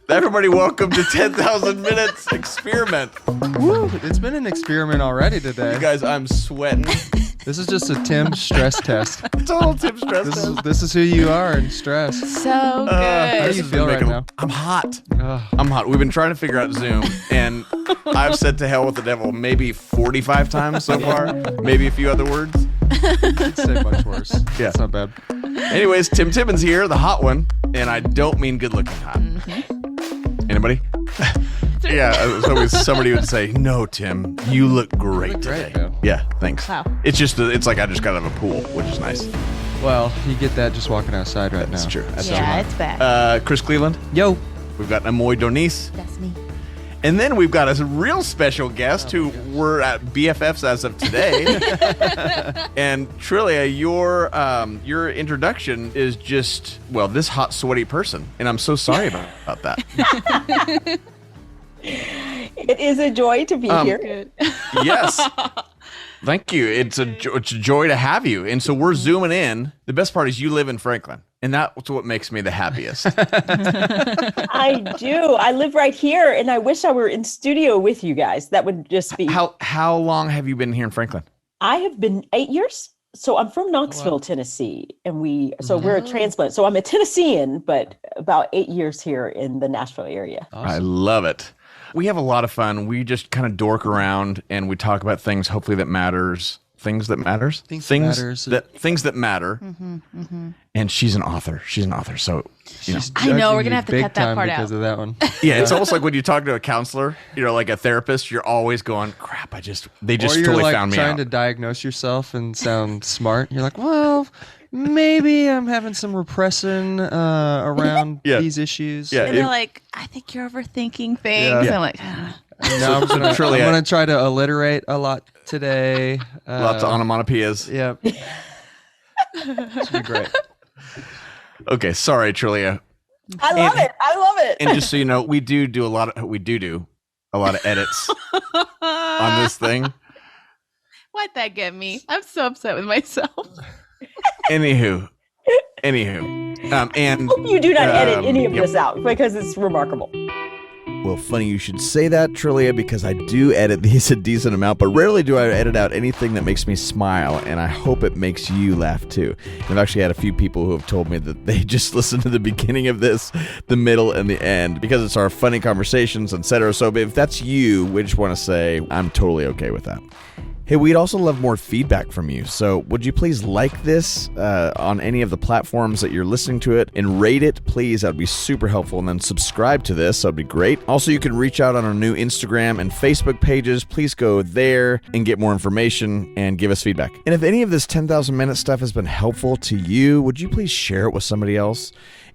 Everybody, welcome to 10,000 Minutes Experiment. Woo, it's been an experiment already today. You guys, I'm sweating. This is just a Tim stress test. Total Tim stress test. This is who you are in stress. So good. How do you feel right now? I'm hot. Ugh. I'm hot. We've been trying to figure out Zoom, and I've said to hell with the devil maybe 45 times so far. Maybe a few other words. I'd say much worse. Yeah. It's not bad. Anyways, Tim Timmons here, the hot one, and I don't mean good-looking hot. Anybody? Yeah, so somebody would say, "No, Tim, you look great today." man. Yeah, thanks. Wow. It's like I just got out of a pool, which is nice. Well, you get that just walking outside right That's now. true. That's Yeah, true. it's bad. Chris Cleveland. Yo. We've got Amoy Donice. That's me. And then we've got a real special guest who we're at BFFs as of today. And Trillia, your introduction is just, well, this hot, sweaty person. And I'm so sorry about that. It is a joy to be here. Good. Yes. Thank you. It's a joy to have you. And so we're zooming in. The best part is you live in Franklin. And that's what makes me the happiest. I do. I live right here, and I wish I were in studio with you guys. That would just be. How long have you been here in Franklin? I have been 8 years. So I'm from Knoxville, Tennessee, and we're a transplant. So I'm a Tennessean, but about 8 years here in the Nashville area. Awesome. I love it. We have a lot of fun. We just kind of dork around and we talk about things, hopefully that matters. Things that matters. Things that matter. And she's an author. So I know, we're gonna have to cut that part because out. of that one. yeah, it's almost like when you talk to a counselor, like a therapist, you're always going, crap, they just or you're totally like found me trying out. to diagnose yourself and sound smart. You're like, well, maybe I'm having some repression around Yeah. these issues. Yeah. And they're like, I think you're overthinking things. Yeah. I'm like, No, I'm gonna try to alliterate a lot today. Lots of onomatopoeias. Yep. Should be great. Okay, sorry, Trillia. I love it. And just so you know, we do a lot of edits on this thing. why'd that get me? I'm so upset with myself. Anywho. And Hope you do not edit any of this out because it's remarkable. Well, funny you should say that, Trillia, because I do edit these a decent amount, but rarely do I edit out anything that makes me smile, and I hope it makes you laugh too. And I've actually had a few people who have told me that they just listen to the beginning of this, the middle, and the end, because it's our funny conversations, etc. So if that's you, we just want to say I'm totally okay with that. Hey, we'd also love more feedback from you. So would you please like this on any of the platforms that you're listening to it and rate it, please? That would be super helpful. And then subscribe to this. That would be great. Also, you can reach out on our new Instagram and Facebook pages. Please go there and get more information and give us feedback. And if any of this 10,000 minute stuff has been helpful to you, would you please share it with somebody else?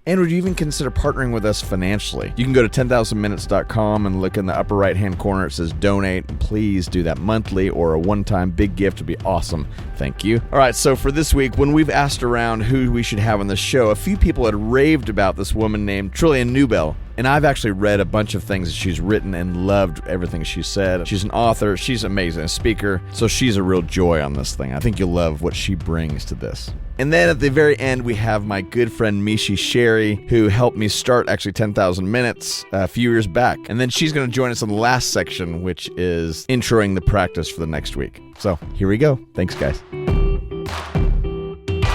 And would you even consider partnering with us financially? You can go to 10,000minutes.com and look in the upper right-hand corner. It says donate. Please do that monthly or a one-time big gift would be awesome. Thank you. All right, so for this week, when we've asked around who we should have on the show, a few people had raved about this woman named Trillia Newbell. And I've actually read a bunch of things that she's written and loved everything she said. She's an author. She's amazing, a speaker. So she's a real joy on this thing. I think you'll love what she brings to this. And then at the very end, we have my good friend Mishi Sherry, who helped me start actually 10,000 Minutes a few years back. And then she's going to join us on the last section, which is introing the practice for the next week. So here we go. Thanks, guys.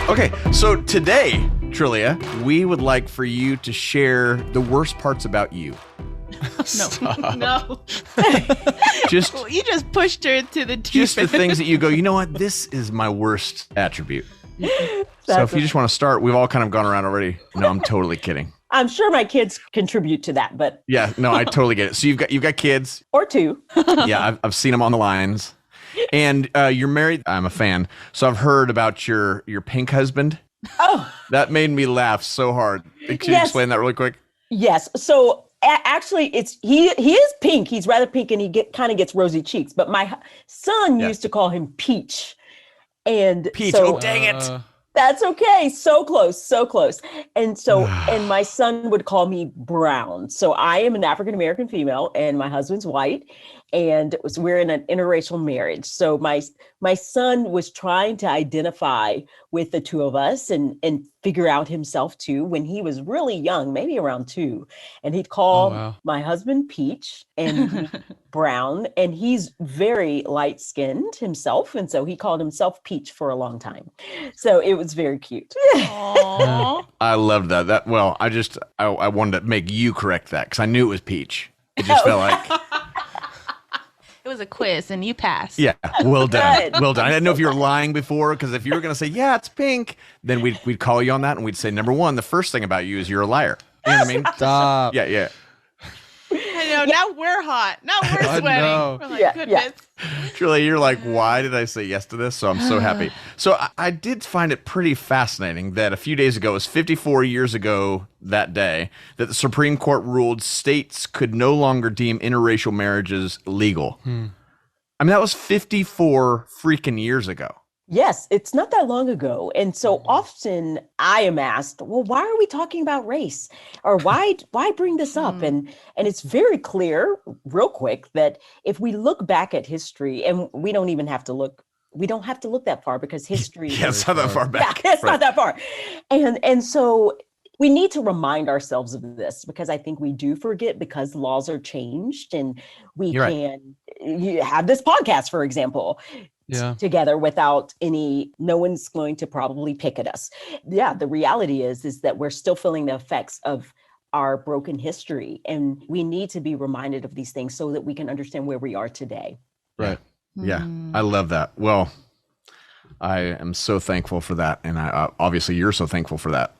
Okay, so today, Trillia, we would like for you to share the worst parts about you. No. Just You just pushed her to the deep just the end. things that you go, you know what, this is my worst attribute. So if you just want to start, we've all kind of gone around already. No, I'm totally kidding. I'm sure my kids contribute to that, but Yeah, no, I totally get it. So you've got kids. or two. Yeah, I've seen them on the lines. And you're married. I'm a fan. So I've heard about your pink husband. Oh, That made me laugh so hard. Could you Yes. explain that really quick? yes. So actually, he is pink. He's rather pink, and he kind of gets rosy cheeks. But my son Yeah. used to call him Peach, and Peach. So, Oh, dang it. That's okay. So close, so close. And my son would call me Brown. So I am an African American female, and my husband's white, and we're in an interracial marriage. So my son was trying to identify with the two of us and figure out himself too when he was really young, maybe around 2. And he'd call my husband Peach and me Brown, and he's very light skinned himself, and so he called himself Peach for a long time. So it was very cute. Aww. I loved that. I wanted to make you correct that because I knew it was Peach. It just felt like, It was a quiz and you passed. yeah, well done, Good. well done. I didn't know if you were lying before, because if you were going to say, yeah, it's pink, then we'd call you on that and we'd say, number one, the first thing about you is you're a liar. You know what I mean? Stop. Yeah. I know. Now we're hot. Now we're I sweating. know. We're like, Yeah, goodness. Truly, you're like, why did I say yes to this? So I'm so happy. So I did find it pretty fascinating that a few days ago, it was 54 years ago that day, that the Supreme Court ruled states could no longer deem interracial marriages legal. I mean, that was 54 freaking years ago. Yes, it's not that long ago. And so often I am asked, well, why are we talking about race? Or why bring this up? And it's very clear, real quick, that if we look back at history, and we don't have to look that far, because history Yeah, it's not that far back. Yeah, it's Right. not that far. And so we need to remind ourselves of this, because I think we do forget, because laws are changed, and we You're right. you have this podcast, for example, together without no one's going to probably pick at us. Yeah, the reality is that we're still feeling the effects of our broken history, and we need to be reminded of these things so that we can understand where we are today. Right. Yeah, I love that. Well, I am so thankful for that. And obviously you're so thankful for that.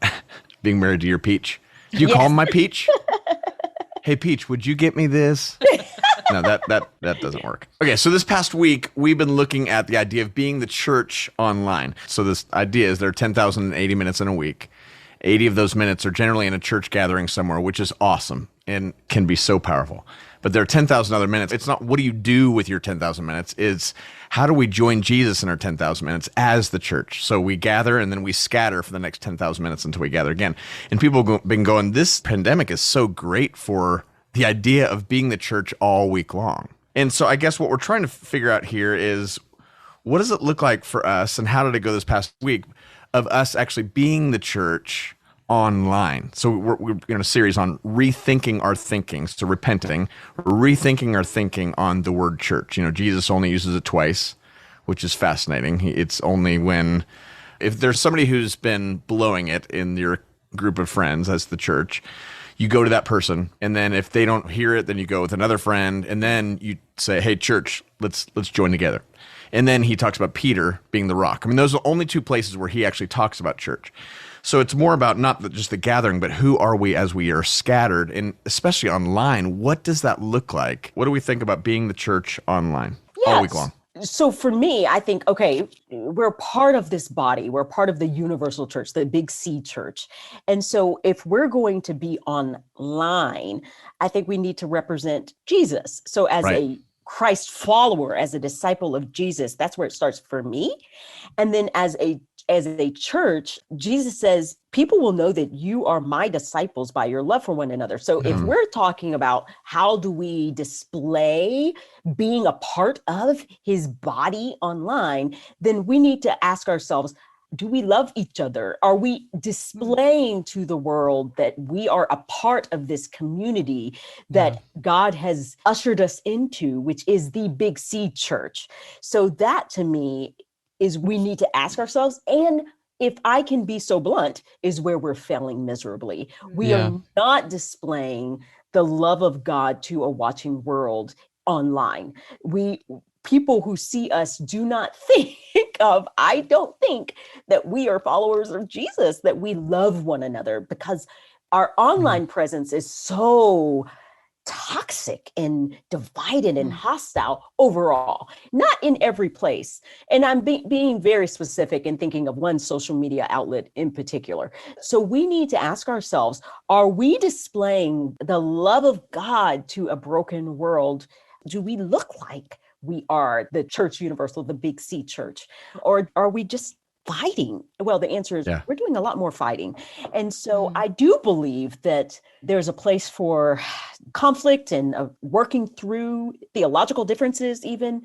Being married to your Peach. Do you call him my Peach? Hey, Peach, would you get me this? No, that doesn't work. Okay, so this past week, we've been looking at the idea of being the church online. So this idea is there are 10,080 minutes in a week. 80 of those minutes are generally in a church gathering somewhere, which is awesome and can be so powerful. But there are 10,000 other minutes. It's not what do you do with your 10,000 minutes. It's how do we join Jesus in our 10,000 minutes as the church? So we gather and then we scatter for the next 10,000 minutes until we gather again. And people have been going, this pandemic is so great for the idea of being the church all week long. And so I guess what we're trying to figure out here is, what does it look like for us, and how did it go this past week, of us actually being the church online? So we're in a series on rethinking our thinking, so repenting, rethinking our thinking on the word church. You know, Jesus only uses it twice, which is fascinating. It's only if there's somebody who's been blowing it in your group of friends as the church, you go to that person, and then if they don't hear it, then you go with another friend, and then you say, hey, church, let's join together. And then he talks about Peter being the rock. I mean, those are the only two places where he actually talks about church. So it's more about not just the gathering, but who are we as we are scattered, and especially online, what does that look like? What do we think about being the church online all week long? So for me, I think, okay, we're part of this body. We're part of the universal church, the big C church. And so if we're going to be online, I think we need to represent Jesus. So as a Christ follower, as a disciple of Jesus, that's where it starts for me. And then as a church, Jesus says, people will know that you are my disciples by your love for one another. So if we're talking about how do we display being a part of his body online, then we need to ask ourselves, do we love each other? Are we displaying to the world that we are a part of this community that God has ushered us into, which is the big C church? So that to me is we need to ask ourselves, and if I can be so blunt, is where we're failing miserably. We are not displaying the love of God to a watching world online. People who see us do not I don't think that we are followers of Jesus, that we love one another, because our online presence is so toxic and divided and hostile overall, not in every place. And I'm being very specific and thinking of one social media outlet in particular. So we need to ask ourselves, are we displaying the love of God to a broken world? Do we look like we are the church universal, the big C church? Or are we just fighting? Well, the answer is Yeah. we're doing a lot more fighting. And so I do believe that there's a place for conflict and working through theological differences even,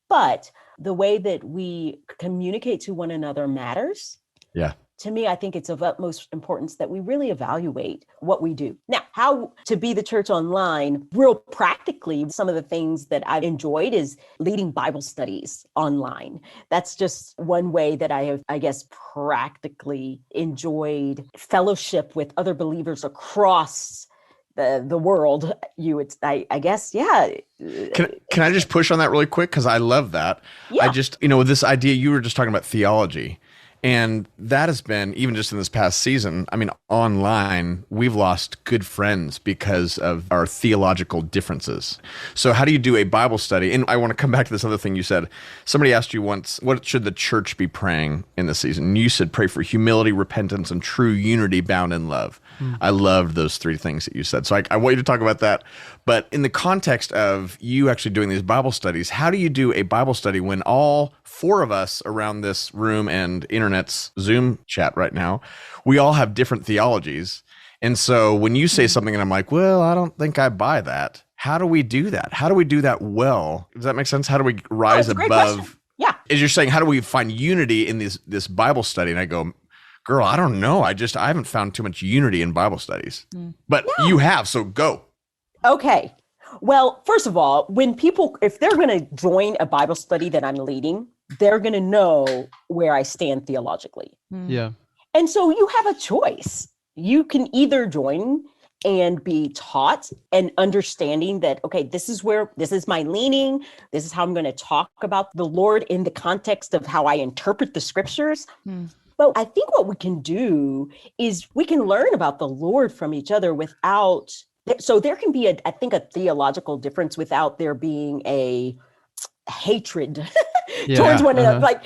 but the way that we communicate to one another matters. Yeah. To me, I think it's of utmost importance that we really evaluate what we do. Now, how to be the church online, real practically, some of the things that I've enjoyed is leading Bible studies online. That's just one way that I have, I guess, practically enjoyed fellowship with other believers across the world. I guess, yeah. Can I just push on that really quick? Because I love that. Yeah. I just, this idea, you were just talking about theology. And that has been, even just in this past season, I mean, online, we've lost good friends because of our theological differences. So how do you do a Bible study? And I want to come back to this other thing you said. Somebody asked you once, what should the church be praying in this season? And you said, pray for humility, repentance, and true unity bound in love. I loved those three things that you said. So I want you to talk about that. But in the context of you actually doing these Bible studies, how do you do a Bible study when all four of us around this room and internet's Zoom chat right now, we all have different theologies? And so when you say something and I'm like, well, I don't think I buy that. How do we do that? How do we do that well? Does that make sense? How do we rise above? Yeah. As you're saying, how do we find unity in this Bible study? And I go, girl, I don't know. I haven't found too much unity in Bible studies, but you have, so go. Okay. Well, first of all, when people, if they're going to join a Bible study that I'm leading, they're going to know where I stand theologically. Yeah. And so you have a choice. You can either join and be taught and understanding that, okay, this is my leaning. This is how I'm going to talk about the Lord in the context of how I interpret the scriptures. But I think what we can do is we can learn about the Lord from each other without, so there can be I think a theological difference without there being a hatred towards one another.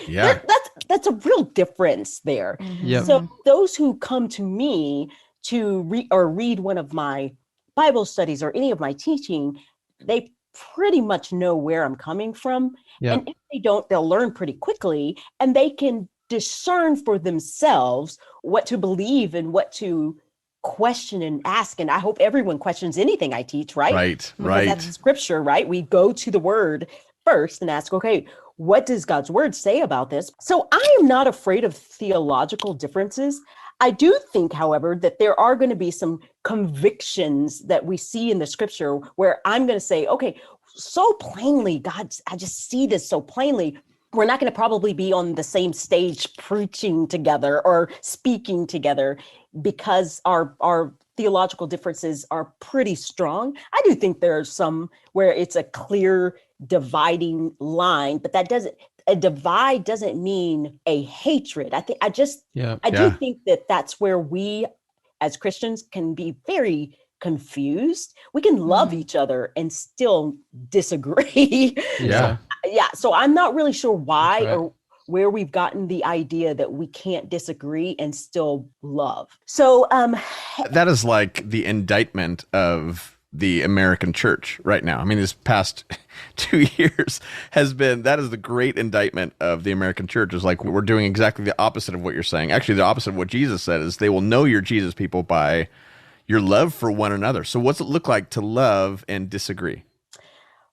That's a real difference there. So those who come to me to read one of my Bible studies or any of my teaching, they pretty much know where I'm coming from. And if they don't, they'll learn pretty quickly and they can discern for themselves what to believe and what to question and ask. And I hope everyone questions anything I teach, right? Right. That's scripture, right? We go to the word first and ask, okay, what does God's word say about this? So I am not afraid of theological differences. I do think, however, that there are going to be some convictions that we see in the scripture where I'm going to say, okay, so plainly, God, I just see this so plainly. We're not going to probably be on the same stage preaching together or speaking together because our theological differences are pretty strong. I do think there are some where it's a clear dividing line, but a divide doesn't mean a hatred. I do think that that's where we as Christians can be very confused. We can love each other and still disagree. So I'm not really sure why or where we've gotten the idea that we can't disagree and still love. So that is like the indictment of the American church right now. I mean, this past 2 years that is the great indictment of the American church, is like we're doing exactly the opposite of what you're saying. Actually, the opposite of what Jesus said is they will know you're Jesus people by your love for one another. So what's it look like to love and disagree?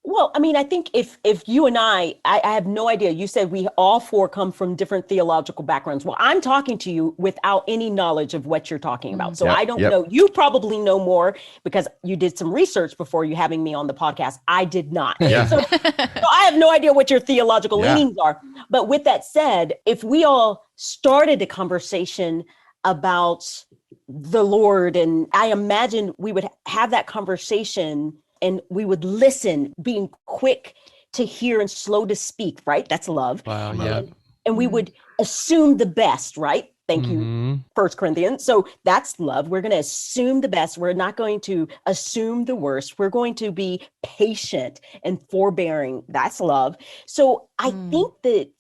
Well, I mean, I think if you and I have no idea. You said we all four come from different theological backgrounds. Well, I'm talking to you without any knowledge of what you're talking about. So I don't know. You probably know more because you did some research before you having me on the podcast. I did not. So I have no idea what your theological leanings are. But with that said, if we all started a conversation about the Lord, and I imagine we would have that conversation and we would listen, being quick to hear and slow to speak, right? That's love. Wow, yeah. And we would assume the best, right? Thank you, 1 Corinthians. So that's love. We're going to assume the best. We're not going to assume the worst. We're going to be patient and forbearing. That's love. So I think that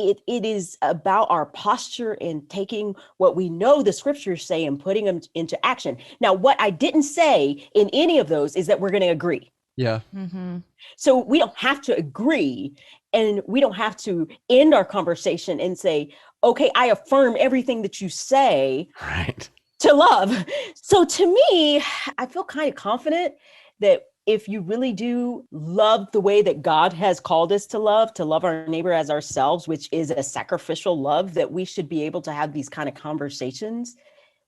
it is about our posture and taking what we know the scriptures say and putting them into action. Now, what I didn't say in any of those is that we're going to agree. Yeah. So we don't have to agree, and we don't have to end our conversation and say, okay, I affirm everything that you say Right. to love. So to me, I feel kind of confident that if you really do love the way that God has called us to love our neighbor as ourselves, which is a sacrificial love, that we should be able to have these kind of conversations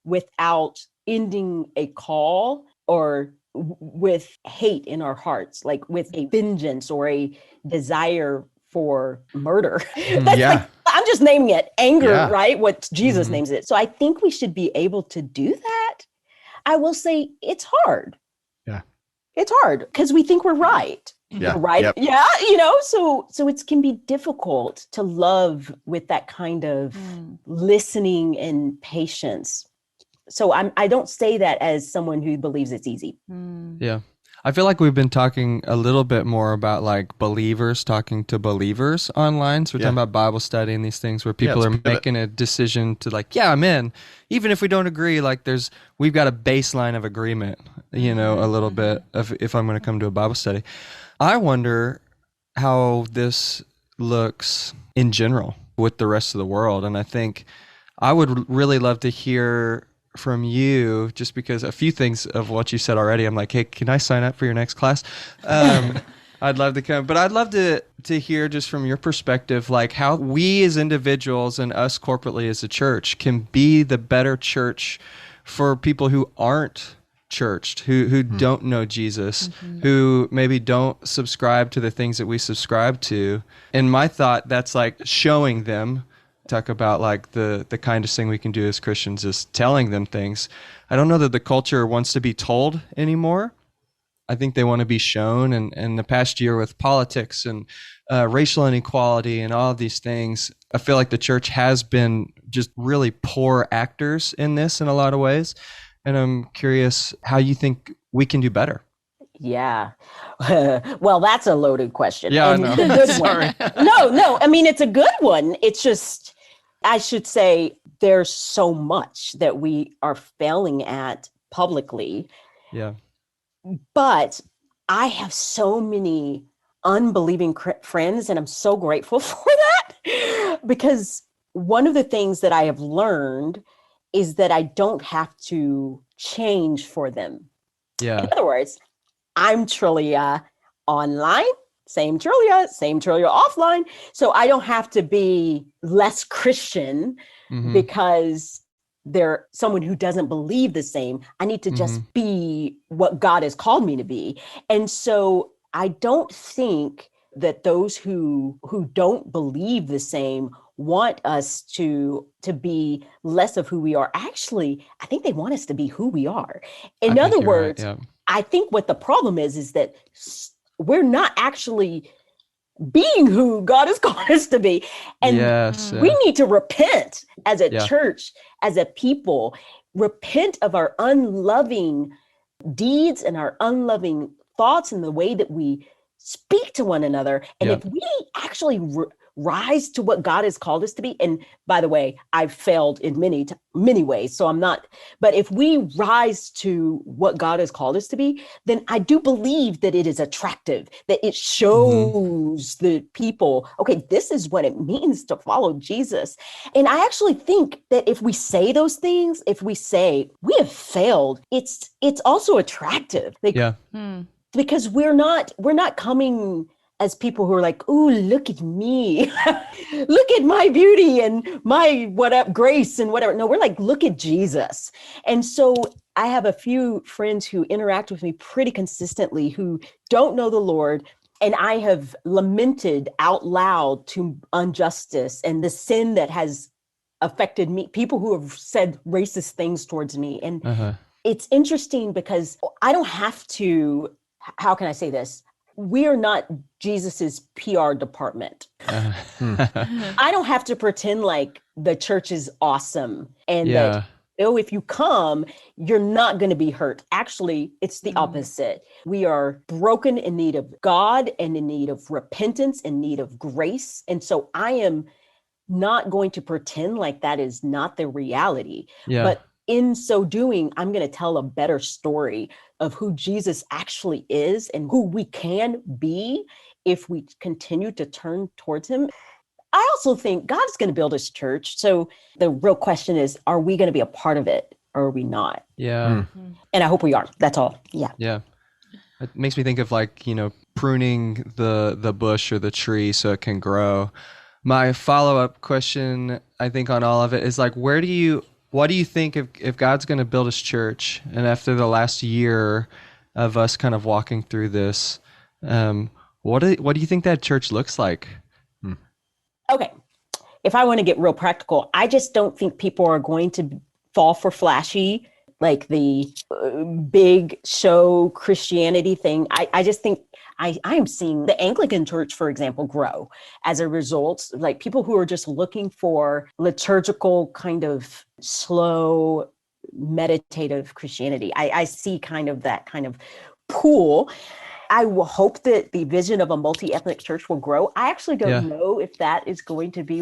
without ending a call or with hate in our hearts, like with a vengeance or a desire for murder. That's Yeah. like, I'm just naming it anger, Yeah. right? What Jesus Mhm. names it. So I think we should be able to do that. I will say it's hard. Yeah. It's hard because we think we're right. Yeah. Right. Yep. Yeah. So it can be difficult to love with that kind of listening and patience. So I don't say that as someone who believes it's easy. Yeah. I feel like we've been talking a little bit more about like believers talking to believers online. So we're talking about Bible study and these things where people are making a decision to like, yeah, I'm in. Even if we don't agree, like we've got a baseline of agreement, a little bit of if I'm going to come to a Bible study. I wonder how this looks in general with the rest of the world. And I think I would really love to hear from you, just because a few things of what you said already, I'm like, hey, can I sign up for your next class? I'd love to come, but I'd love to hear just from your perspective, like how we as individuals and us corporately as a church can be the better church for people who aren't churched, who don't know Jesus, who maybe don't subscribe to the things that we subscribe to. And my thought, that's like showing them. Talk about like the kindest thing we can do as Christians is telling them things. I don't know that the culture wants to be told anymore. I think they want to be shown. And the past year with politics and racial inequality and all of these things, I feel like the church has been just really poor actors in this in a lot of ways. And I'm curious how you think we can do better. Yeah. Well, that's a loaded question. Yeah, and I know. a good Sorry. one. No. I mean, it's a good one. It's just, I should say there's so much that we are failing at publicly. Yeah. But I have so many unbelieving friends, and I'm so grateful for that, because one of the things that I have learned is that I don't have to change for them. Yeah. In other words, I'm Trillia online, same Trillia offline. So I don't have to be less Christian because they're someone who doesn't believe the same. I need to just be what God has called me to be. And so I don't think that those who don't believe the same want us to be less of who we are. Actually, I think they want us to be who we are. In other words, right, yeah. I think what the problem is that we're not actually being who God has called us to be. And we need to repent as a church, as a people, repent of our unloving deeds and our unloving thoughts and the way that we speak to one another. And if we actually rise to what God has called us to be, and by the way, I've failed in many ways, so I'm not, but if we rise to what God has called us to be, then I do believe that it is attractive, that it shows the people, okay, this is what it means to follow Jesus. And I actually think that if we say those things, if we say we have failed, it's also attractive. Because we're not coming as people who are like, ooh, look at me. Look at my beauty and my grace and whatever. No, we're like, look at Jesus. And so I have a few friends who interact with me pretty consistently who don't know the Lord. And I have lamented out loud to injustice and the sin that has affected me, people who have said racist things towards me. And it's interesting because I don't have to, how can I say this? We are not Jesus's PR department. I don't have to pretend like the church is awesome and that, if you come, you're not going to be hurt. Actually, it's the opposite. We are broken, in need of God and in need of repentance, in need of grace. And so I am not going to pretend like that is not the reality. But in so doing, I'm going to tell a better story of who Jesus actually is and who we can be if we continue to turn towards him. I also think God's going to build his church. So the real question is, are we going to be a part of it or are we not? Yeah. And I hope we are. That's all. Yeah. Yeah. It makes me think of like, pruning the bush or the tree so it can grow. My follow-up question, I think, on all of it is like, what do you think if God's going to build his church, and after the last year of us kind of walking through this, what do you think that church looks like? Okay. If I want to get real practical, I just don't think people are going to fall for flashy, like the big show Christianity thing. I just think I am seeing the Anglican church, for example, grow as a result, like people who are just looking for liturgical kind of slow, meditative Christianity. I see kind of that kind of pool. I will hope that the vision of a multi-ethnic church will grow. I actually don't know if that is going to be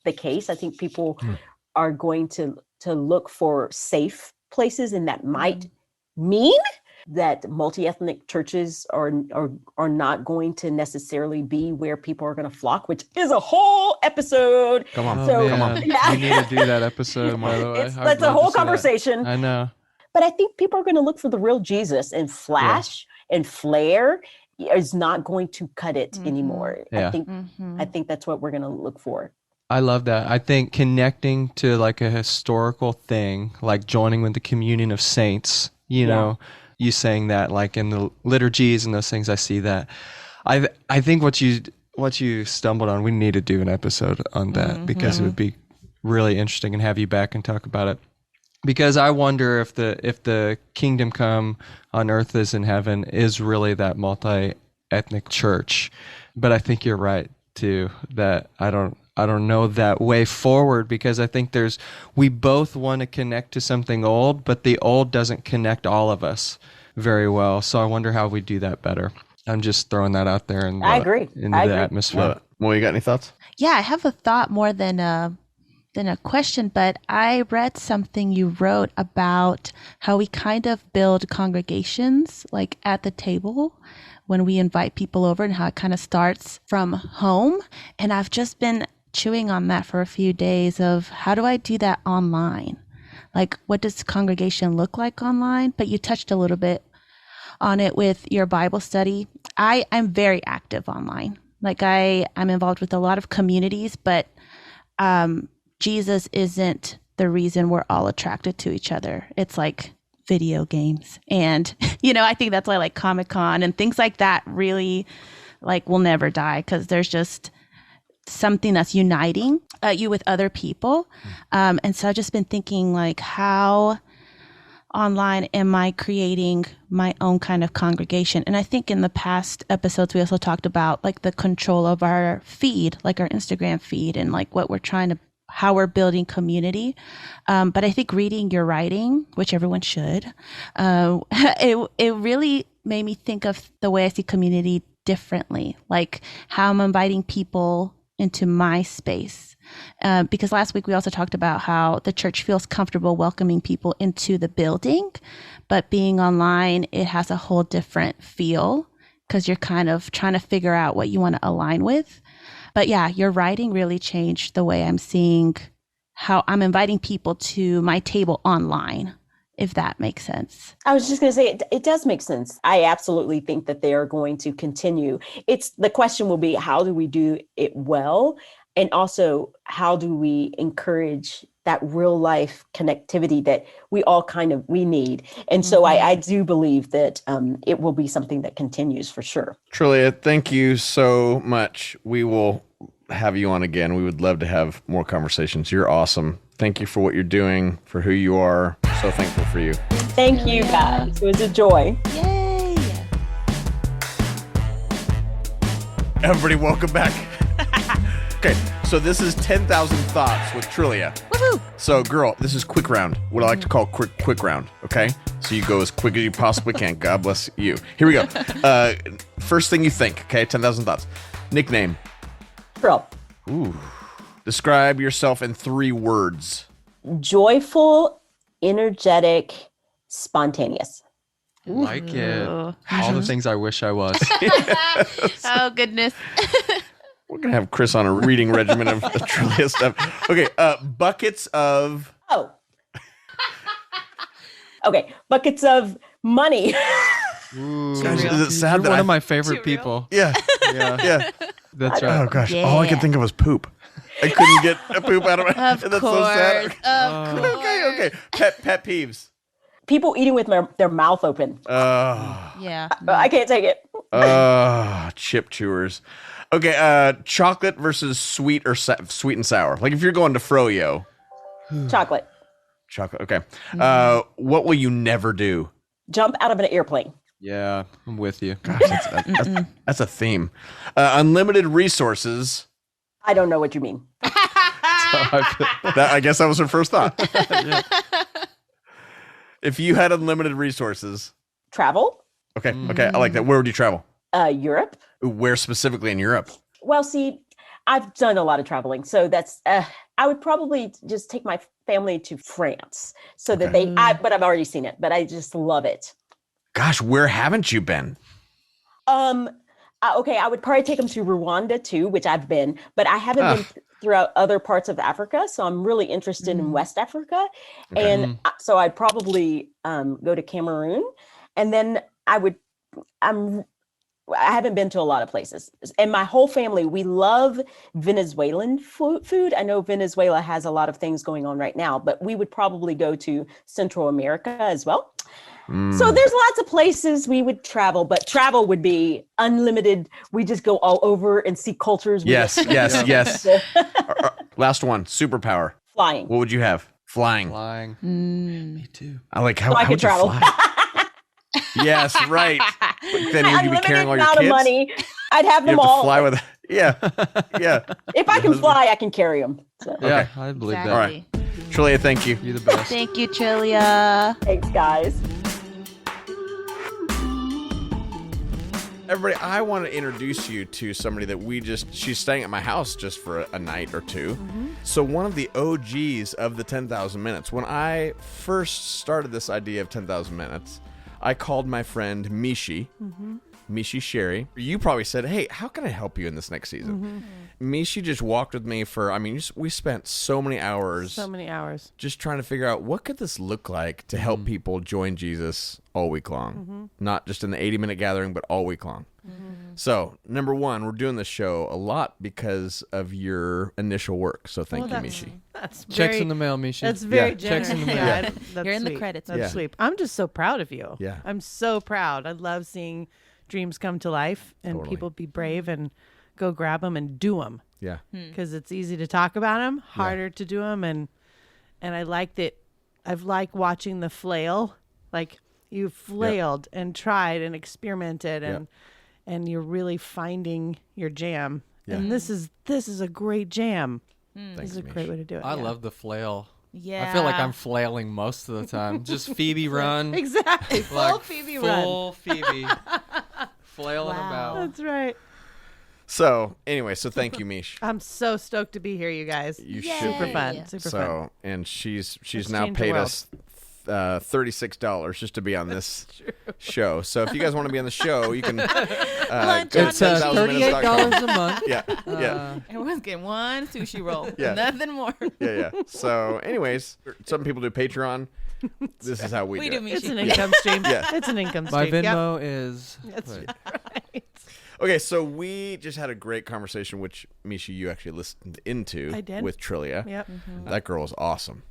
the case. I think people are going to look for safe places, and that might mean that multi-ethnic churches are not going to necessarily be where people are going to flock, which is a whole episode. Come on. Come on. Yeah. We need to do that episode, by the way. That's a whole conversation. I know. But I think people are going to look for the real Jesus, and flash and flare is not going to cut it anymore. Yeah. I think that's what we're going to look for. I love that. I think connecting to like a historical thing, like joining with the communion of saints, know, you saying that like in the liturgies and those things, I see that. I think what you stumbled on, we need to do an episode on that because it would be really interesting and have you back and talk about it. Because I wonder if the kingdom come on earth as in heaven is really that multi-ethnic church. But I think you're right too, that I don't know that way forward, because I think we both want to connect to something old, but the old doesn't connect all of us very well. So I wonder how we do that better. I'm just throwing that out there and I agree. Into the atmosphere. Well, you got any thoughts? Yeah, I have a thought more than a question, but I read something you wrote about how we kind of build congregations like at the table when we invite people over, and how it kind of starts from home. And I've just been chewing on that for a few days of how do I do that online? Like, what does congregation look like online? But you touched a little bit on it with your Bible study. I'm very active online. Like I'm involved with a lot of communities, but Jesus isn't the reason we're all attracted to each other. It's like video games. And, I think that's why like Comic-Con and things like that really like will never die, because there's just something that's uniting you with other people. And so I've just been thinking like, how online am I creating my own kind of congregation? And I think in the past episodes, we also talked about like the control of our feed, like our Instagram feed, and like what we're how we're building community. But I think reading your writing, which everyone should, it really made me think of the way I see community differently, like how I'm inviting people into my space. Because last week we also talked about how the church feels comfortable welcoming people into the building, but being online, it has a whole different feel because you're kind of trying to figure out what you want to align with. But yeah, your writing really changed the way I'm seeing how I'm inviting people to my table online, if that makes sense. I was just going to say, it does make sense. I absolutely think that they are going to continue. The question will be, how do we do it well? And also, how do we encourage that real life connectivity that we all we need? And so I do believe that it will be something that continues for sure. Trillia, thank you so much. We will have you on again. We would love to have more conversations. You're awesome. Thank you for what you're doing, for who you are. So thankful for you. Thank you, guys. It was a joy. Yay! Everybody, welcome back. Okay, so this is 10,000 Thoughts with Trillia. Woohoo! So, girl, this is quick round, what I like to call quick round, okay? So you go as quick as you possibly can. God bless you. Here we go. First thing you think, okay? 10,000 Thoughts. Nickname. Trill. Ooh. Describe yourself in 3 words. Joyful, energetic, spontaneous. Like it. All the things I wish I was. Oh, goodness. We're going to have Chris on a reading regimen of Trillia stuff. Okay, buckets of... Oh. Okay, buckets of money. Ooh. Gosh, is it sad You're that one of my favorite people. Yeah, Yeah. That's right. Oh, gosh. Yeah. All I could think of was poop. I couldn't get a poop out of my... Of That's course. so sad. Of course. Okay. Pet peeves. People eating with their mouth open. Yeah. I can't take it. Chip chewers. Okay, chocolate versus sweet or sweet and sour. Like if you're going to froyo. Chocolate. Chocolate. Okay. What will you never do? Jump out of an airplane. Yeah, I'm with you. Gosh, that's a theme. Unlimited resources. I don't know what you mean. I guess that was her first thought. Yeah. If you had unlimited resources. Travel. Okay. I like that. Where would you travel? Europe. Where specifically in Europe? Well, see, I've done a lot of traveling, so that's. I would probably just take my family to France, so that but I've already seen it, but I just love it. Gosh, where haven't you been? Okay, I would probably take them to Rwanda too, which I've been, but I haven't been throughout other parts of Africa. So I'm really interested in West Africa. Okay. And so I'd probably go to Cameroon, and then I haven't been to a lot of places. And my whole family, we love Venezuelan food. I know Venezuela has a lot of things going on right now, but we would probably go to Central America as well. So there's lots of places we would travel, but travel would be unlimited. We just go all over and see cultures. Yes. Last one, superpower. Flying. What would you have? Flying. Me too. I like how So I how could would you travel. fly? Yes, right. But then would you be carrying all your amount kids? of money. I'd have You them have to all. fly with. Yeah. If I can fly, I can carry them. So. Yeah, I believe that. All right. Trillia, thank you. You're the best. Thank you, Trillia. Thanks, guys. Everybody, I want to introduce you to somebody that she's staying at my house just for a night or two. So one of the OGs of the 10,000 Minutes. When I first started this idea of 10,000 Minutes, I called my friend Mishi. Mishi Sherry. You probably said, hey, how can I help you in this next season? Mishi just walked with me we spent so many hours. Just trying to figure out what could this look like to help people join Jesus all week long. Not just in the 80-minute gathering, but all week long. So, number one, we're doing this show a lot because of your initial work. So thank you, Mishi. That's Checks in the mail, Misha. That's very Yeah. generous. Checks in the mail. Yeah, that's You're in the sweet. credits. That's Yeah. sweet. I'm just so proud of you. Yeah. I'm so proud. I love seeing dreams come to life and Totally. people be brave and go grab them and do them. Yeah. Because it's easy to talk about them, harder to do them, and I like that. I've liked watching the flail. Like you flailed and tried and experimented and you're really finding your jam. Yeah. And this is a great jam. Thanks, This is a Mish. great way to do it. I yeah. love the flail. Yeah. I feel like I'm flailing most of the time. Just Phoebe run. Exactly. Full Like Phoebe run. Full Phoebe. Flailing about. That's right. So, anyway, thank you, Mish. I'm so stoked to be here, you guys. You Yay. should Super be. fun. Super fun. So, and she's Let's now change the paid world. us $36 just to be on this show. So if you guys want to be on the show, you can go to It's 10,000minutes.com. $38 a month. Yeah. Everyone's getting one sushi roll. Yeah. Nothing more. Yeah. So, anyways, some people do Patreon. This is how we do it. It's an income stream. Yeah. It's an income My stream. Yep. Venmo is. That's wait. right. Okay, so we just had a great conversation, which Misha, you actually listened into I did. with Trillia. Yep. That girl is awesome.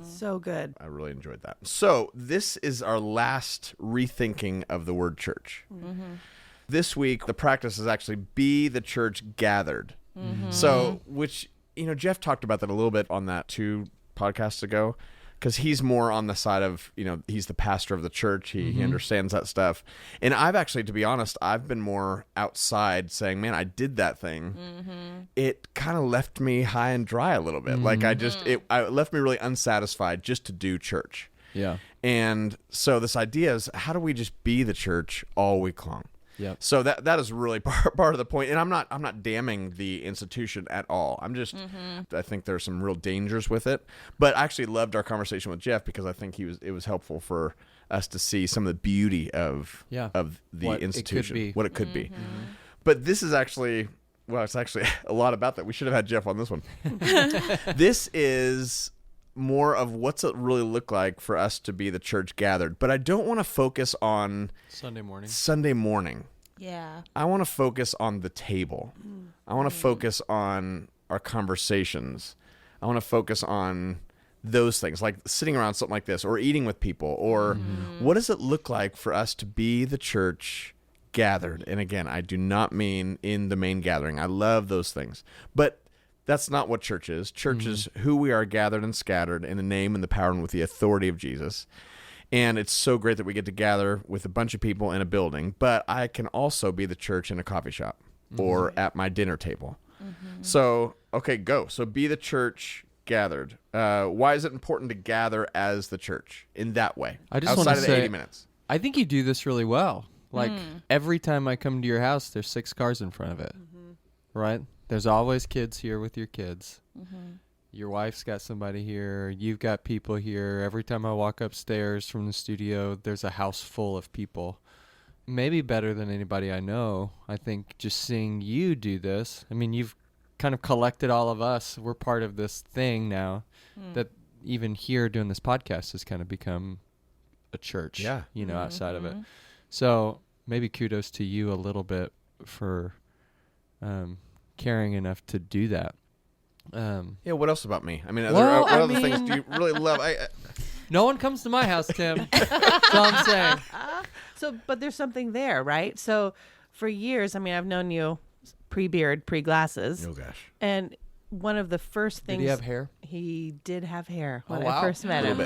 So good. I really enjoyed that. So this is our last rethinking of the word church. This week, the practice is actually be the church gathered. So, which, Jeff talked about that a little bit on that 2 podcasts ago, because he's more on the side of, he's the pastor of the church. He understands that stuff. And I've actually, to be honest, I've been more outside saying, man, I did that thing. It kind of left me high and dry a little bit. Like it left me really unsatisfied just to do church. Yeah. And so this idea is, how do we just be the church all week long? Yep. So that is really part of the point. And I'm not damning the institution at all. I'm just I think there's some real dangers with it. But I actually loved our conversation with Jeff because I think it was helpful for us to see some of the beauty of the What it could institution, be. what it could be. But this is actually well, it's actually a lot about that. We should have had Jeff on this one. This is more of what's it really look like for us to be the church gathered. But I don't want to focus on Sunday morning. Yeah. I want to focus on the table. I want to focus on our conversations. I want to focus on those things, like sitting around something like this, or eating with people, or what does it look like for us to be the church gathered? And again, I do not mean in the main gathering. I love those things. But that's not what church is. Church is who we are gathered and scattered in the name and the power and with the authority of Jesus. And it's so great that we get to gather with a bunch of people in a building, but I can also be the church in a coffee shop or at my dinner table. So, okay, go. So be the church gathered. Why is it important to gather as the church in that way? I just outside want of to the say, 80 minutes. I think you do this really well. Like every time I come to your house, there's 6 cars in front of it, right? There's always kids here with your kids. Your wife's got somebody here. You've got people here. Every time I walk upstairs from the studio, there's a house full of people. Maybe better than anybody I know. I think just seeing you do this, I mean, you've kind of collected all of us. We're part of this thing now that even here doing this podcast has kind of become a church, outside of it. So maybe kudos to you a little bit for caring enough to do that. What else about me? I mean, what other things do you really love? No one comes to my house, Tim. That's all I'm saying. But there's something there, right? So for years, I mean, I've known you pre-beard, pre-glasses. Oh, gosh. And one of the first things... Did he have hair? He did have hair when wow. I first met him.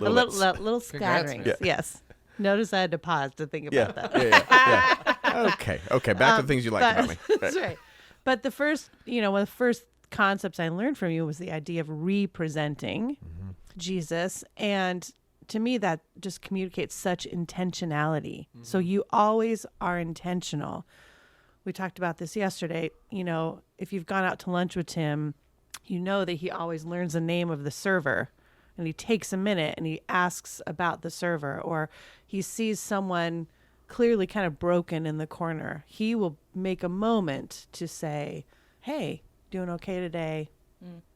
Little scatterings, yes. Notice I had to pause to think about that. Yeah. Okay. Back to the things you like about me. That's right. But the first, one of the first concepts I learned from you was the idea of representing Jesus. And to me, that just communicates such intentionality. So you always are intentional. We talked about this yesterday. If you've gone out to lunch with Tim, you know that he always learns the name of the server. And he takes a minute and he asks about the server. Or he sees someone clearly kind of broken in the corner. He will make a moment to say, hey, doing okay today?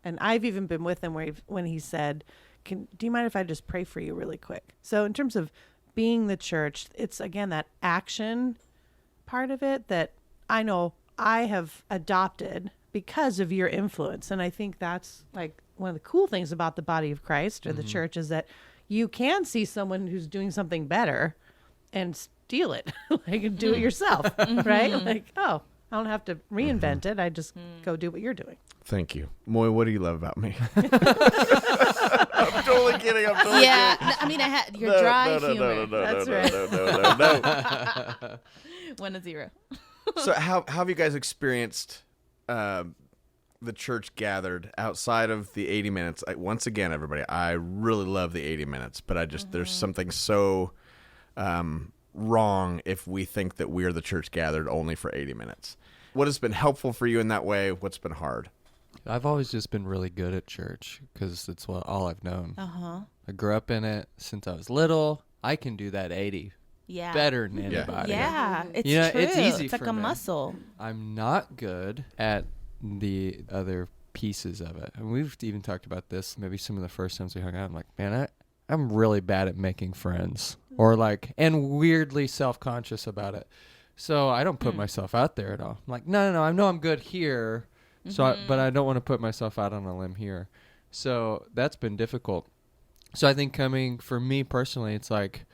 And I've even been with him when he said, do you mind if I just pray for you really quick? So in terms of being the church, it's, again, that action part of it that I know I have adopted because of your influence. And I think that's like one of the cool things about the body of Christ or the church is that you can see someone who's doing something better and steal it, like do it yourself, right? Like, oh, I don't have to reinvent it. I just go do what you're doing. Thank you. Moy, what do you love about me? I'm totally kidding. Yeah, no, I mean, your dry humor. That's right. No. 1-0. So how have you guys experienced the church gathered outside of the 80 minutes? Once again, everybody, I really love the 80 minutes, but I just there's something so wrong if we think that we're the church gathered only for 80 minutes. What has been helpful for you in that way? What's been hard? I've always just been really good at church because it's all I've known. I grew up in it since I was little. I can do that 80 better than anybody. Yeah, it's true. It's easy It's like for a me. muscle. I'm not good at the other pieces of it. And we've even talked about this maybe some of the first times we hung out. I'm like, man, I'm really bad at making friends and weirdly self-conscious about it. So I don't put myself out there at all. I'm like, no, I know I'm good here. But I don't want to put myself out on a limb here. So that's been difficult. So I think coming for me personally, it's like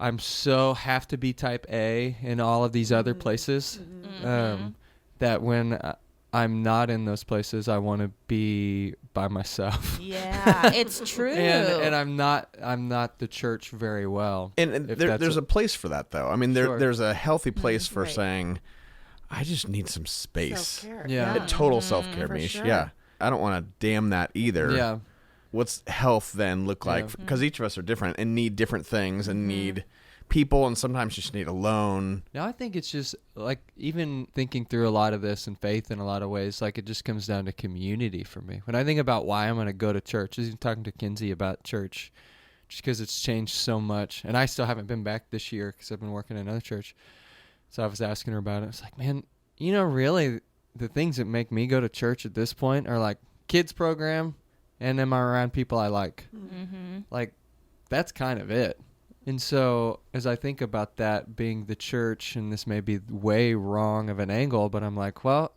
I'm have to be type A in all of these other places that when I'm not in those places, I want to be by myself. Yeah, it's true. and I'm not the church very well. And there's a place for that, though. I mean, there's a healthy place for saying, I just need some space. Self-care. Yeah. Total self-care, Mish. sure. Yeah. I don't want to damn that either. Yeah. What's health then look like? Because each of us are different and need different things and need people and sometimes just need alone. Now, I think it's just like even thinking through a lot of this and faith in a lot of ways, like it just comes down to community for me. When I think about why I'm going to go to church, I was even talking to Kinsey about church just because it's changed so much. And I still haven't been back this year because I've been working in another church. So I was asking her about it. It's like, man, really, the things that make me go to church at this point are like kids program, and am I around people I like? Mm-hmm. Like, that's kind of it. And so as I think about that being the church, and this may be way wrong of an angle, but I'm like, well,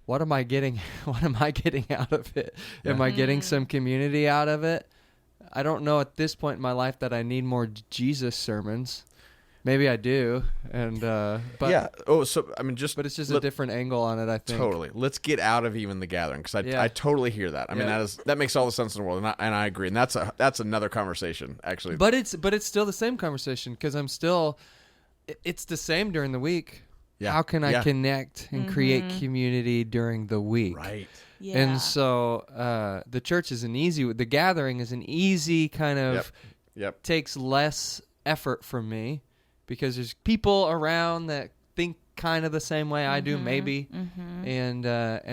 what am I getting? What am I getting out of it? Yeah. Am I getting some community out of it? I don't know at this point in my life that I need more Jesus sermons. Maybe I do, and but yeah. Oh, so I mean, but it's just a different angle on it. I think totally. Let's get out of even the gathering, because I totally hear that. I mean, that makes all the sense in the world, and I agree. And that's another conversation actually. But it's still the same conversation, because it's the same during the week. Yeah. How can I connect and create community during the week? Right. Yeah. And so the church is the gathering is an easy kind of takes less effort from me, because there's people around that think kind of the same way I do, maybe, and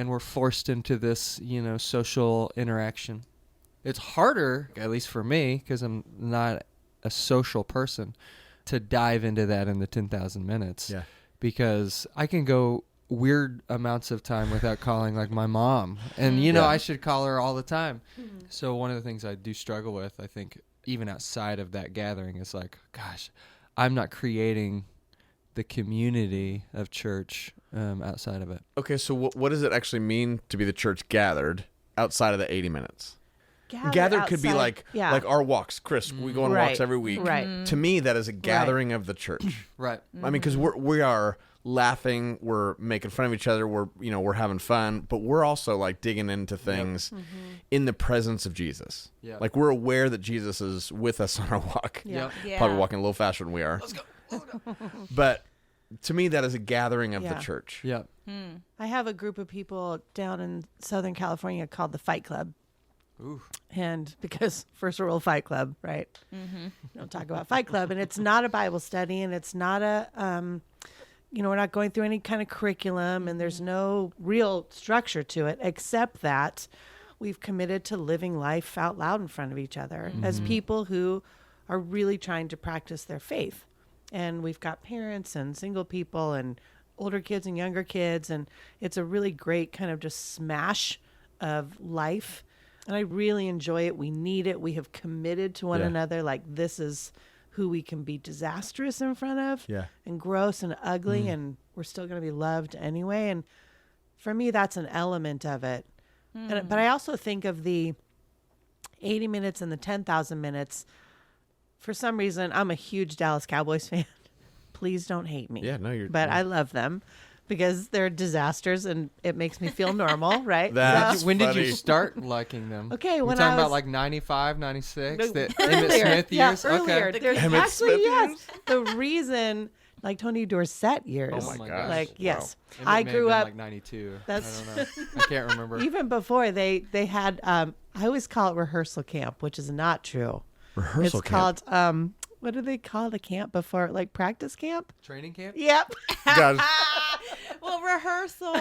we're forced into this, social interaction. It's harder, at least for me, because I'm not a social person, to dive into that in the 10,000 minutes. Yeah. Because I can go weird amounts of time without calling like my mom, and I should call her all the time. So one of the things I do struggle with, I think, even outside of that gathering, is like, gosh, I'm not creating the community of church outside of it. Okay, so what does it actually mean to be the church gathered outside of the 80 minutes? Gathered could be like our walks. Chris, we go on walks every week. Right. To me, that is a gathering of the church. Right. I mean, because we are laughing, we're making fun of each other, we're having fun, but we're also like digging into things in the presence of Jesus. Yeah. Like, we're aware that Jesus is with us on our walk. Yeah. Probably walking a little faster than we are. Let's go. But to me, that is a gathering of the church. Yeah. I have a group of people down in Southern California called the Fight Club. Ooh. And because first rule of Fight Club, right? Don't talk about Fight Club. And it's not a Bible study, and it's not a, we're not going through any kind of curriculum, and there's no real structure to it, except that we've committed to living life out loud in front of each other as people who are really trying to practice their faith. And we've got parents and single people and older kids and younger kids, and it's a really great kind of just smash of life. And I really enjoy it. We need it. We have committed to one another. Like, this is who we can be disastrous in front of, and gross and ugly, and we're still going to be loved anyway. And for me, that's an element of it. But I also think of the 80 minutes and the 10,000 minutes. For some reason, I'm a huge Dallas Cowboys fan. Please don't hate me. Yeah, no, you're. But I love them, because they're disasters, and it makes me feel normal, right? When did you start liking them? Okay, when I talking was about like 95, 96, the earlier. Emmett Smith years? Earlier. Okay. There's Emmett actually, Smith yes, the reason, like Tony Dorsett years. Oh my gosh. Like, yes. Emmett I may grew have been up like 92. That's- I don't know. I can't remember. even before they had, I always call it rehearsal camp, which is not true. Rehearsal It's camp. called, what do they call the camp before? Like practice camp? Training camp? Yep. Guys, Well, rehearsal.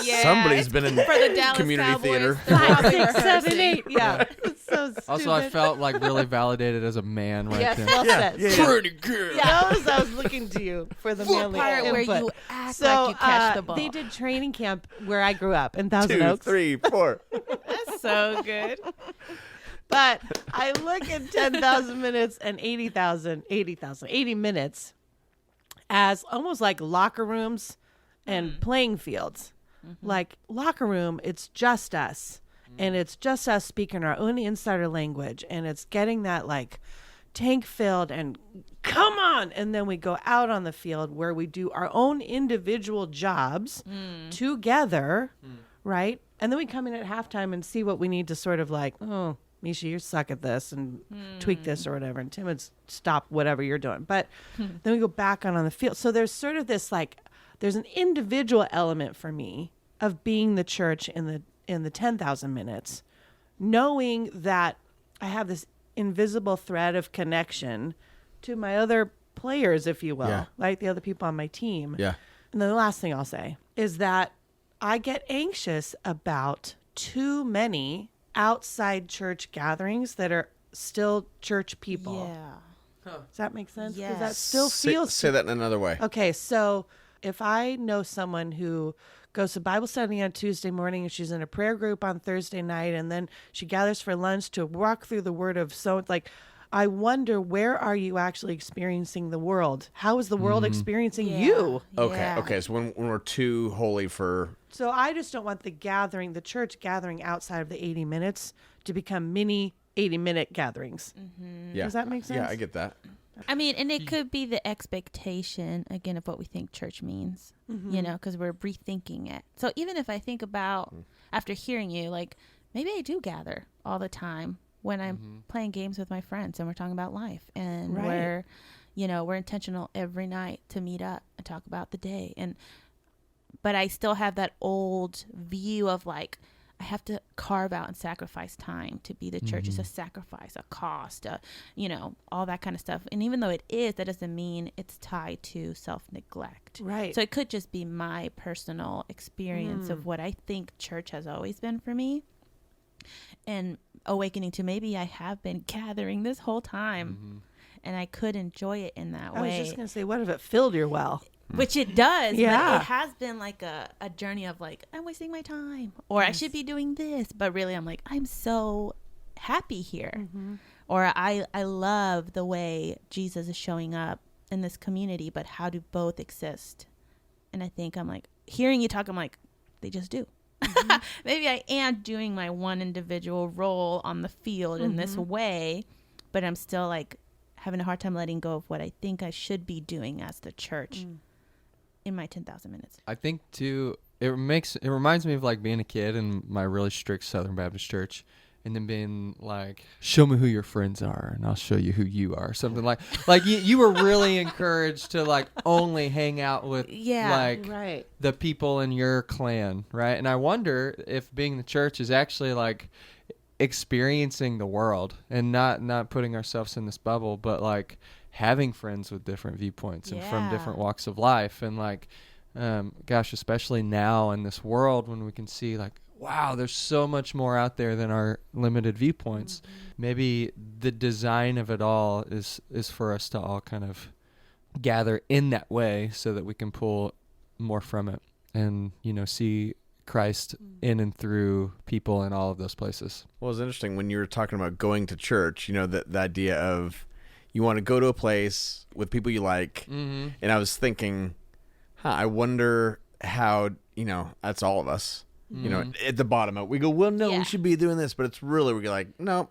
Yeah. somebody's been in For the Dallas community Cowboys. theater. 5, 6, 7, rehearsing. 8. Yeah. It's so stupid. Also, I felt like really validated as a man right Yes, then. well said. Pretty good. Yeah, I was looking to you for the manly part where input. you act So like you catch the ball. they did training camp where I grew up in Thousand 2, Oaks. 3, 4. That's so good. But I look at 10,000 minutes and 80 minutes as almost like locker rooms and playing fields. Like locker room, it's just us. And it's just us speaking our own insider language. And it's getting that like tank filled and come on. And then we go out on the field where we do our own individual jobs together, right? And then we come in at halftime and see what we need to sort of like, oh, Misha, you suck at this and tweak this or whatever. And Timmons, stop whatever you're doing. But then we go back on the field. So there's sort of this like, there's an individual element for me of being the church in the 10,000 minutes, knowing that I have this invisible thread of connection to my other players, if you will, like the other people on my team. Yeah. And then the last thing I'll say is that I get anxious about too many outside church gatherings that are still church people. Yeah. Does that make sense? Because that Yes. still feels Say that in another way. okay. So if I know someone who goes to Bible study on Tuesday morning and she's in a prayer group on Thursday night, and then she gathers for lunch to walk through the word of so, like, I wonder, where are you actually experiencing the world? How is the world experiencing you? Okay. So when we're too holy for... So I just don't want the church gathering outside of the 80 minutes to become mini 80-minute gatherings. Yeah. Does that make sense? Yeah, I get that. I mean, and it could be the expectation, again, of what we think church means, you know, because we're rethinking it. So even if I think about, after hearing you, like, maybe I do gather all the time when I'm playing games with my friends and we're talking about life, and we're intentional every night to meet up and talk about the day. But I still have that old view of, like, I have to carve out and sacrifice time to be the church. It's a sacrifice, a cost, all that kind of stuff. And even though it is, that doesn't mean it's tied to self-neglect. Right. So it could just be my personal experience of what I think church has always been for me. And awakening to, maybe I have been gathering this whole time and I could enjoy it in that way. I was just going to say, what if it filled your well? Which it does. Yeah. But it has been like a journey of, like, I'm wasting my time, or I should be doing this. But really, I'm like, I'm so happy here. Or I love the way Jesus is showing up in this community, but how do both exist? And I think I'm like, hearing you talk, I'm like, they just do. Maybe I am doing my one individual role on the field in this way, but I'm still, like, having a hard time letting go of what I think I should be doing as the church in my 10,000 minutes. I think too, it reminds me of, like, being a kid in my really strict Southern Baptist church, and then being like, show me who your friends are and I'll show you who you are. Something like you were really encouraged to, like, only hang out with the people in your clan. Right. And I wonder if being the church is actually, like, experiencing the world and not putting ourselves in this bubble, but, like, having friends with different viewpoints and from different walks of life. And, like, especially now in this world when we can see, like, wow, there's so much more out there than our limited viewpoints. Maybe the design of it all is for us to all kind of gather in that way so that we can pull more from it and, see Christ in and through people in all of those places. Well, it's interesting when you were talking about going to church, the idea of you want to go to a place with people you like. And I was thinking, I wonder how, that's all of us. At the bottom of it, we go, well, no, we should be doing this, but it's really, we're like, no,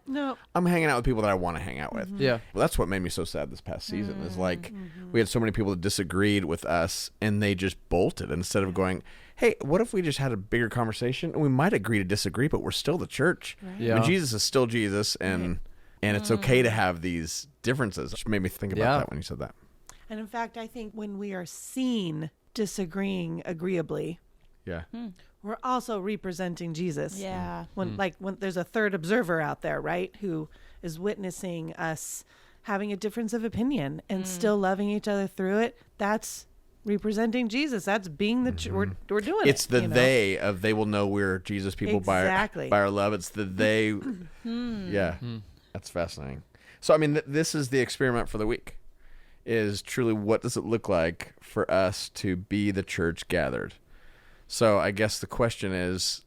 I'm hanging out with people that I want to hang out with. Yeah. Well, that's what made me so sad this past season is, like, we had so many people that disagreed with us and they just bolted instead of going, hey, what if we just had a bigger conversation and we might agree to disagree, but we're still the church. Right. Yeah. And Jesus is still Jesus, and it's okay to have these differences. Which made me think about that when you said that. And in fact, I think when we are seen disagreeing agreeably, we're also representing Jesus. Yeah. When there's a third observer out there, right, who is witnessing us having a difference of opinion and still loving each other through it, that's representing Jesus. That's being the we're doing it's the they of they will know we're Jesus people by our love. It's the they. That's fascinating. So I mean, this is the experiment for the week. Is truly, what does it look like for us to be the church gathered? So I guess the question is,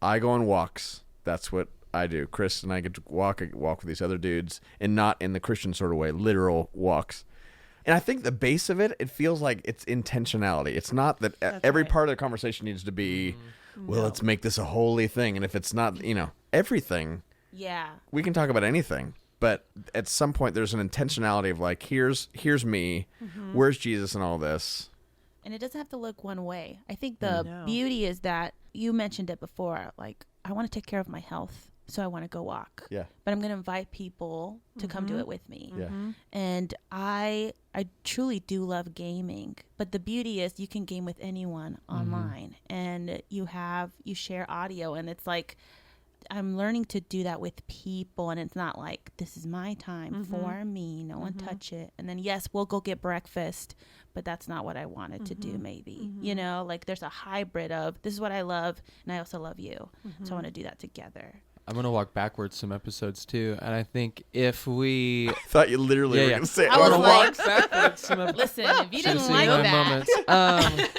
I go on walks. That's what I do. Chris and I get to walk with these other dudes, and not in the Christian sort of way, literal walks. And I think the base of it feels like it's intentionality. It's not that every part of the conversation needs to be, let's make this a holy thing. And if it's not, everything, we can talk about anything. But at some point, there's an intentionality of, like, here's me, where's Jesus in all this? And it doesn't have to look one way. I think the beauty is that you mentioned it before. Like, I want to take care of my health, so I want to go walk. Yeah. But I'm going to invite people to come do it with me. Yeah. And I truly do love gaming. But the beauty is you can game with anyone online. And you share audio. And it's like, I'm learning to do that with people, and it's not like, this is my time for me, no one touch it. And then yes, we'll go get breakfast, but that's not what I wanted to do. Maybe like, there's a hybrid of, this is what I love and I also love you, so I want to do that together. I'm going to walk backwards some episodes too. And I think if we... I thought you literally were going to say, I I'm was going to like- walk. backwards some episodes. Listen, if you Should've didn't seen like my that, moments.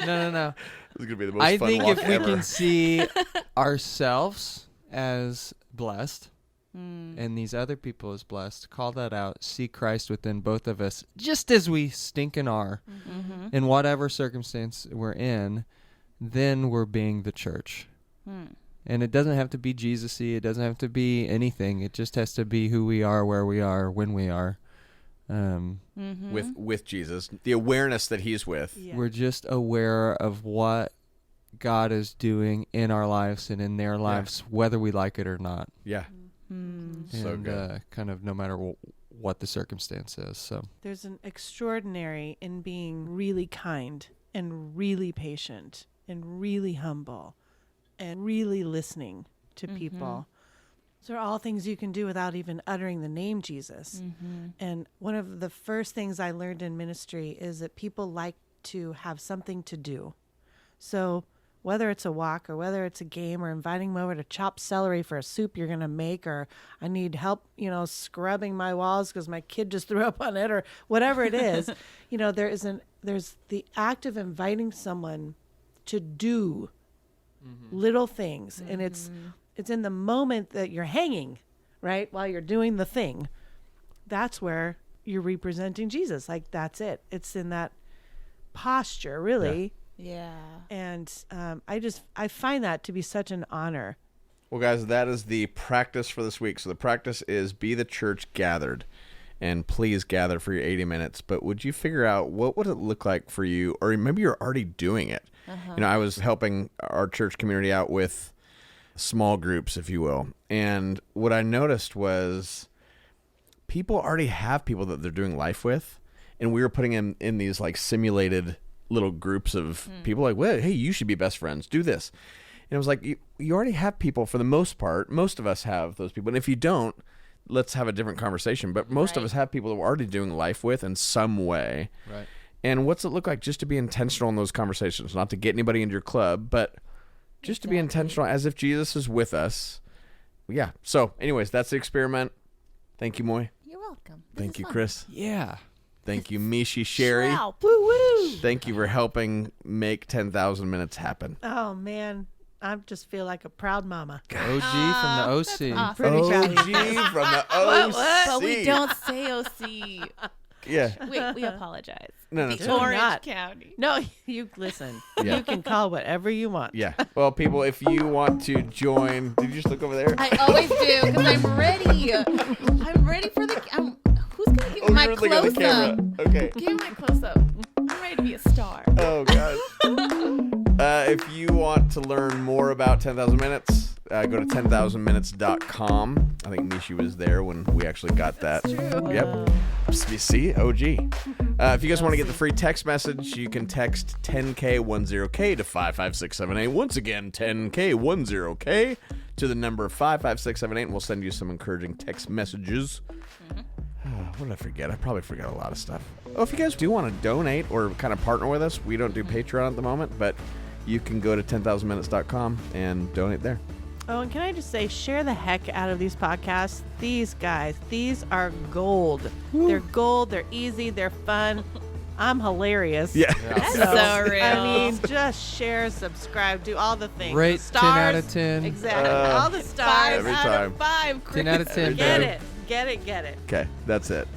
No. This is going to be the most I fun think walk if we ever. can see ourselves as blessed and these other people as blessed, call that out, see Christ within both of us, just as we stinking are, in whatever circumstance we're in, then we're being the church. And it doesn't have to be Jesus-y. It doesn't have to be anything. It just has to be who we are, where we are, when we are. With Jesus, the awareness that he's with. Yeah. We're just aware of what God is doing in our lives and in their lives, whether we like it or not. Yeah. So And good. kind of no matter what the circumstance is. So There's an extraordinary in being really kind and really patient and really humble and really listening to people. So are all things you can do without even uttering the name Jesus. And one of the first things I learned in ministry is that people like to have something to do. So whether it's a walk or whether it's a game or inviting them over to chop celery for a soup you're going to make, or I need help, scrubbing my walls because my kid just threw up on it, or whatever it is, there's the act of inviting someone to do little things. And it's in the moment that you're hanging, right? While you're doing the thing, that's where you're representing Jesus. Like, that's it. It's in that posture, really. yeah. And I find that to be such an honor. Well, guys, that is the practice for this week. So the practice is be the church gathered. And please gather for your 80 minutes. But would you figure out what would it look like for you? Or maybe you're already doing it. I was helping our church community out with small groups, if you will. And what I noticed was people already have people that they're doing life with. And we were putting them in these like simulated little groups of people like, well, hey, you should be best friends. Do this. And it was like, you already have people for the most part. Most of us have those people. And if you don't, let's have a different conversation. But most of us have people that we're already doing life with in some way. right. And what's it look like just to be intentional in those conversations? Not to get anybody into your club, but just to be intentional as if Jesus is with us. Yeah. So anyways, that's the experiment. Thank you, Moy. You're welcome. Thank you, Chris. Yeah. Thank you, Mishi Sherry. Wow. Woo woo! Thank you for helping make 10,000 minutes happen. Oh man, I just feel like a proud mama. OG from the OC. awesome. Pretty proud. OG from the OC. But we don't say OC. Yeah. We apologize. No, The it's okay. Orange not. County. No, you listen. Yeah. You can call whatever you want. Yeah. Well, people, if you want to join, did you just look over there? I always do because I'm ready. I'm ready for the. Who's gonna give me my you're looking at the close camera. up? Okay. Give me my close up. I'm ready to be a star. Oh, God. If you want to learn more about 10,000 Minutes, go to 10,000minutes.com. I think Mishi was there when we actually got that. True. Yep. You see? OG. If you guys want to get the free text message, you can text 10K10K to 55678. Once again, 10K10K to the number 55678, and we'll send you some encouraging text messages. What did I forget? I probably forgot a lot of stuff. Oh, if you guys do want to donate or kind of partner with us, we don't do Patreon at the moment, but you can go to 10,000minutes.com and donate there. Oh, and can I just say, share the heck out of these podcasts. These guys, these are gold. They're gold. They're easy. They're fun. I'm hilarious. Yeah. That's so real. I mean, just share, subscribe, do all the things. Rate The 10 out of 10. Exactly. All the stars. Every Five out time. of 5. 10 out of 10. Get babe. it. Get it. Get it. Okay, that's it.